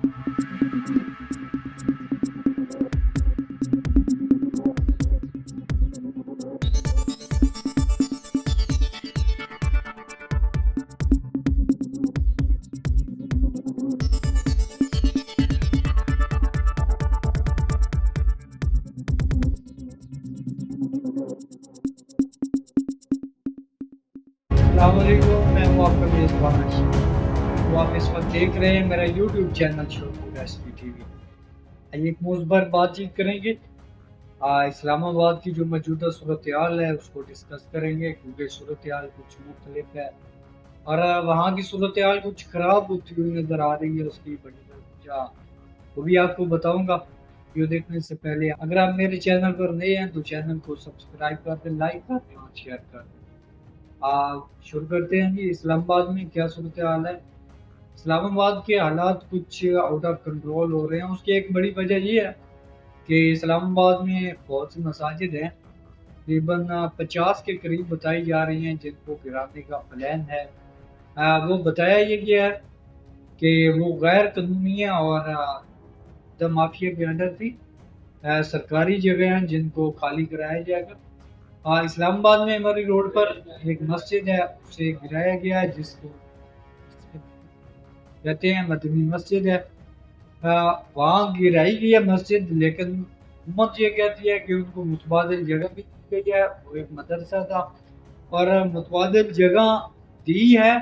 अस्सलाम वालेकुम, मैं हूँ आपका मेज़बान अर्शद। तो आप इस वक्त देख रहे हैं मेरा यूट्यूब चैनल शोखुर एसपी टीवी। आइए एक मौज़ूअ पर बातचीत करेंगे। इस्लामाबाद की जो मौजूदा सूरत हाल है उसको डिस्कस करेंगे, क्योंकि सूरत हाल कुछ मुख्तलिफ है और वहाँ की सूरत हाल कुछ ख़राब होती हुई नज़र आ रही है। उसकी बड़ी वजह वो भी आपको बताऊँगा। वीडियो देखने से पहले अगर आप मेरे चैनल पर नए हैं तो चैनल को सब्सक्राइब कर दें, लाइक कर दें और शेयर कर दें। शुरू करते हैं जी। इस्लामाबाद में क्या सूरत हाल है? इस्लामाबाद के हालात कुछ आउट ऑफ कंट्रोल हो रहे हैं। उसकी एक बड़ी वजह ये है कि इस्लामाबाद में बहुत सी मसाजिद हैं, तकरीबन 50 के करीब बताई जा रही हैं जिनको गिराने का प्लान है। वो बताया ये गया है कि वो गैर कानूनी है और द माफिया के अंडर थी। सरकारी जगह हैं जिनको खाली कराया जाएगा। इस्लामाबाद में हमारी रोड पर एक मस्जिद है, उसे गिराया गया है, जिसको कहते हैं मदनी मस्जिद है। वहाँ गिराई गई है मस्जिद, लेकिन हुकूमत ये कहती है कि उनको मुतबादिल जगह भी दी गई है। वो एक मदरसा था और मुतबादिल जगह दी है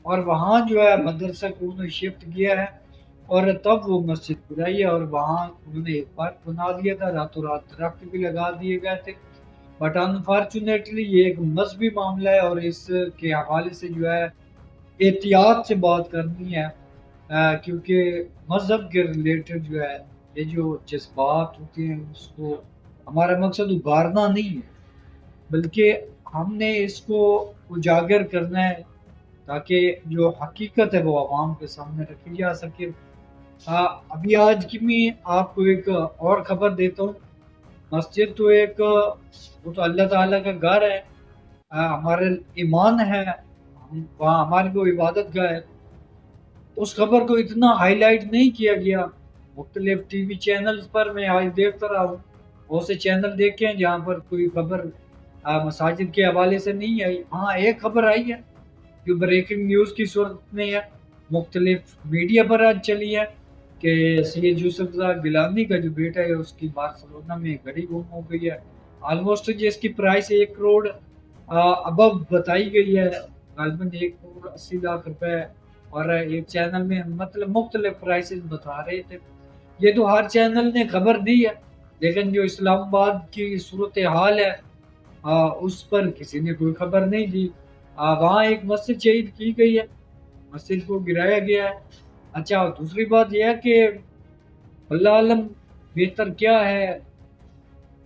और वहाँ जो है मदरसा को उन्होंने शिफ्ट किया है और तब वो मस्जिद गिराई है और वहाँ उन्होंने एक पार्क बना दिया था। रातों रात दरख्त भी लगा दिए गए थे। बट अनफॉर्चुनेटली ये एक मजहबी मामला है और इसके हवाले से जो है एहतियात से बात करनी है, क्योंकि मज़हब के रिलेटेड जो है ये जो जज्बात होते हैं उसको हमारा मकसद उगारना नहीं है, बल्कि हमने इसको उजागर करना है ताकि जो हकीकत है वो आवाम के सामने रखी जा सके। अभी आज की मैं आपको एक और ख़बर देता हूँ। मस्जिद तो एक वो तो अल्लाह ताला का घर है, हमारे ईमान है, हम वहाँ हमारी वो इबादत गाह है। उस खबर को इतना हाईलाइट नहीं किया गया। मुख्तलिफ टीवी चैनल्स पर मैं आज देखता रहा हूँ, बहुत से चैनल देखे हैं जहाँ पर कोई खबर मसाजिद के हवाले से नहीं आई। हाँ, एक खबर आई है जो ब्रेकिंग न्यूज़ की सूरत में है, मुख्तलिफ मीडिया पर आज चली है कि सैयद यूसुफ गिलानी का जो बेटा है उसकी बार्सिलोना में घड़ी गुम हो गई है। ऑलमोस्ट जिसकी प्राइस 1 करोड़ अबव बताई गई है, गालिबन 1 करोड़ 80 लाख रुपए। और एक चैनल में मतलब मुख्तलिफ प्राइसेस बता रहे थे। ये तो हर चैनल ने खबर दी है, लेकिन जो इस्लामाबाद की सूरत हाल है उस पर किसी ने कोई खबर नहीं दी। वहाँ एक मस्जिद शहीद की गई है, मस्जिद को गिराया गया है। अच्छा, दूसरी बात यह है कि अल्लाह आलम बेहतर क्या है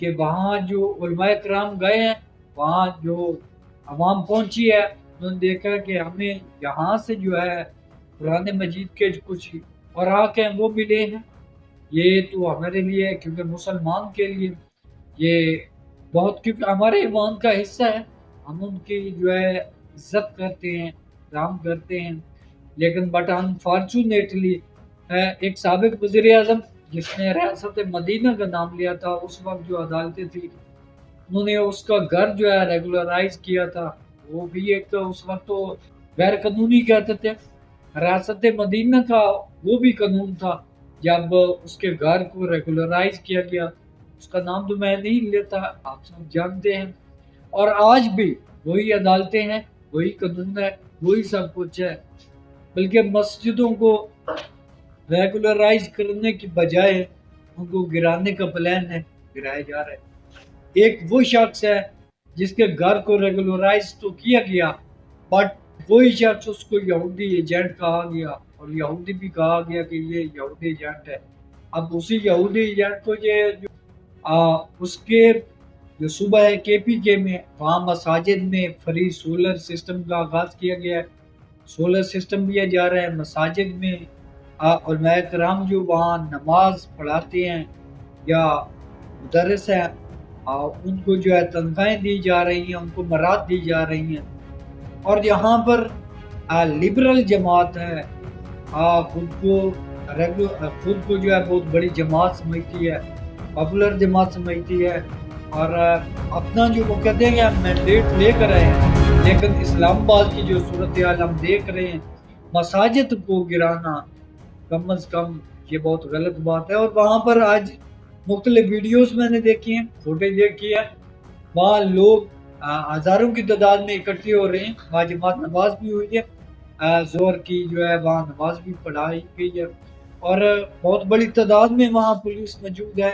कि वहाँ जो उलमाए कराम गए हैं, वहाँ जो अवाम पहुँची है, उन्होंने देखा कि हमें यहाँ से जो है कुरान मजीद के कुछ औराक हैं वो मिले हैं। ये तो हमारे लिए, क्योंकि मुसलमान के लिए ये बहुत, क्योंकि हमारे ईमान का हिस्सा है, हम उनकी जो है इज्जत करते हैं, एहतराम करते हैं। लेकिन बट अनफॉर्चुनेटली एक साबिक वज़ीर आज़म जिसने रियासत मदीना का नाम लिया था, उस वक्त जो अदालतें थी उन्होंने उसका घर जो है रेगुलराइज किया था। वो भी एक उस वक्त तो गैर कानूनी कहते थे। रियासत मदीना का वो भी कानून था जब उसके घर को रेगुलराइज किया गया। उसका नाम तो मैं नहीं लेता, आप सब जानते हैं। और आज भी वही अदालतें हैं, वही कानून है, वही सब कुछ है। बल्कि मस्जिदों को रेगुलराइज करने की बजाय उनको गिराने का प्लान है, गिराया जा रहा है। एक वो शख्स है जिसके घर को रेगुलराइज तो किया गया, बट वही शख्स उसको यहूदी एजेंट कहा गया और यहूदी भी कहा गया कि ये यहूदी एजेंट है। अब उसी यहूदी एजेंट को ये जो उसके जो सुबह है KPK में, वहाँ मसाजिद में फ्री सोलर सिस्टम का आगाज़ किया गया है। सोलर सिस्टम दिया जा रहा है मसाजिद में। उलमाए कराम जो वहाँ नमाज पढ़ाते हैं या मुदर्रिस हैं, उनको जो है तनख्वाहें दी जा रही हैं, उनको मराद दी जा रही हैं। और यहाँ पर लिबरल जमात है, खुद को खुद को जो है बहुत बड़ी जमात समझती है, पॉपुलर जमात समझती है, और अपना जो वो कहते हैं कि मैंडेट लेकर आए हैं, लेकिन इस्लामाबाद की जो सूरत हाल हम देख रहे हैं, मसाजिद को गिराना कम अज़ कम ये बहुत गलत बात है। और वहाँ पर आज मुख्तलिफ वीडियोस मैंने देखी हैं, फुटेज देखी है, वहाँ लोग हज़ारों की तादाद में इकट्ठे हो रहे हैं, वहाँ जमात नमाज भी हुई है, ज़ोहर की जो है वहाँ नमाज भी पढ़ाई गई है, और बहुत बड़ी तादाद में वहाँ पुलिस मौजूद है,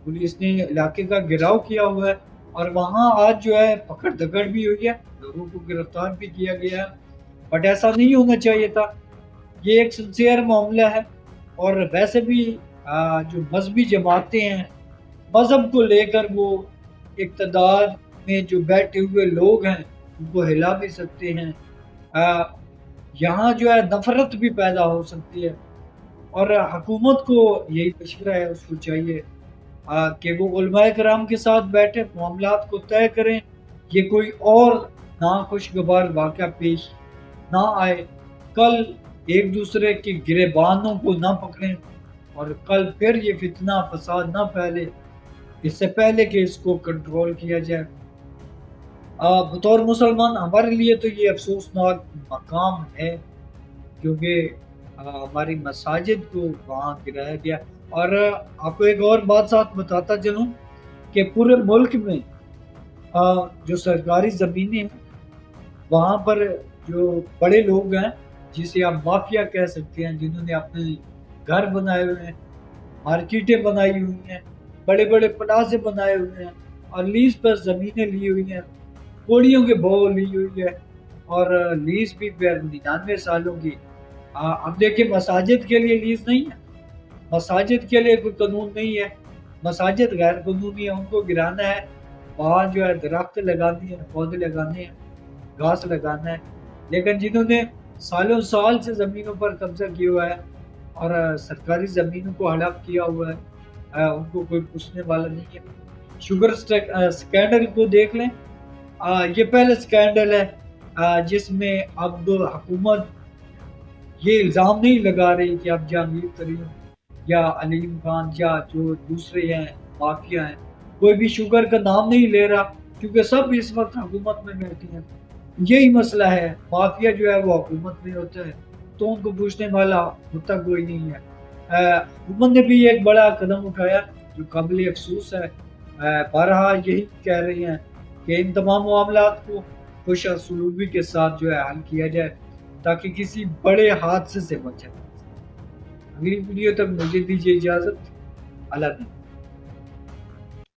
पुलिस ने इलाके का घेराव किया हुआ है, और वहाँ आज जो है पकड़ दकड़ भी हुई है, लोगों को गिरफ्तार भी किया गया है। बट ऐसा नहीं होना चाहिए था, ये एक सिंसियर मामला है। और वैसे भी जो मजहबी जमातें हैं, मज़हब को लेकर वो इक़्तिदार में जो बैठे हुए लोग हैं उनको हिला भी सकते हैं। यहाँ जो है नफ़रत भी पैदा हो सकती है, और हुकूमत को यही मशवरा है, उसको चाहिए कि वो उलमाए कराम के साथ बैठे मामलात को तय करें, ये कोई और नाखुशगवार वाक़या पेश ना आए, कल एक दूसरे के गिरेबानों को ना पकड़ें, और कल फिर ये फितना फसाद ना फैले, इससे पहले कि इसको कंट्रोल किया जाए। बतौर मुसलमान हमारे लिए तो ये अफसोसनाक मकाम है, क्योंकि हमारी मसाजिद को वहाँ गिराया गया। और आपको एक और बात साथ बताता चलूँ कि पूरे मुल्क में जो सरकारी ज़मीनें हैं, वहाँ पर जो बड़े लोग हैं, जिसे आप माफिया कह सकते हैं, जिन्होंने अपने घर बनाए हुए हैं, मार्केटें बनाई हुई हैं, बड़े बड़े प्लाज़े बनाए हुए हैं, और लीज़ पर ज़मीनें ली हुई हैं, कोड़ियों के भाव ली हुई है, और लीज़ भी फिर 99 सालों की। अब देखिए, मसाजिद के लिए लीज़ नहीं है, मसाजिद के लिए कोई कानून नहीं है, मसाजिद गैर कानूनी है, उनको गिराना है, वहाँ जो है दरख्त लगानी है, पौधे लगाने हैं, घास लगाना है। लेकिन जिन्होंने सालों साल से ज़मीनों पर कब्जा किया हुआ है और सरकारी ज़मीनों को हड़प किया हुआ है, उनको कोई पूछने वाला नहीं है। शुगर स्कैंडल को देख लें, ये पहला स्कैंडल है जिसमें अब हुकूमत ये इल्ज़ाम नहीं लगा रही कि अब जहांगीर तरीन या अलीम खान या जो दूसरे हैं माफिया हैं, कोई भी शुगर का नाम नहीं ले रहा, क्योंकि सब इस वक्त हुकूमत में बैठी हैं। यही मसला है, माफिया जो है वो हुकूमत में होता है, तो उनको पूछने वाला होता कोई नहीं है। हुकूमत ने भी एक बड़ा कदम उठाया जो काबिल अफसोस है। बहरहा यही कह रही हैं कि इन तमाम मामलात को खुश सलूकी के साथ जो है हल किया जाए, ताकि किसी बड़े हादसे से बचा। अगली वीडियो तक मुझे दीजिए इजाज़त। अल्लाह हाफ़िज़।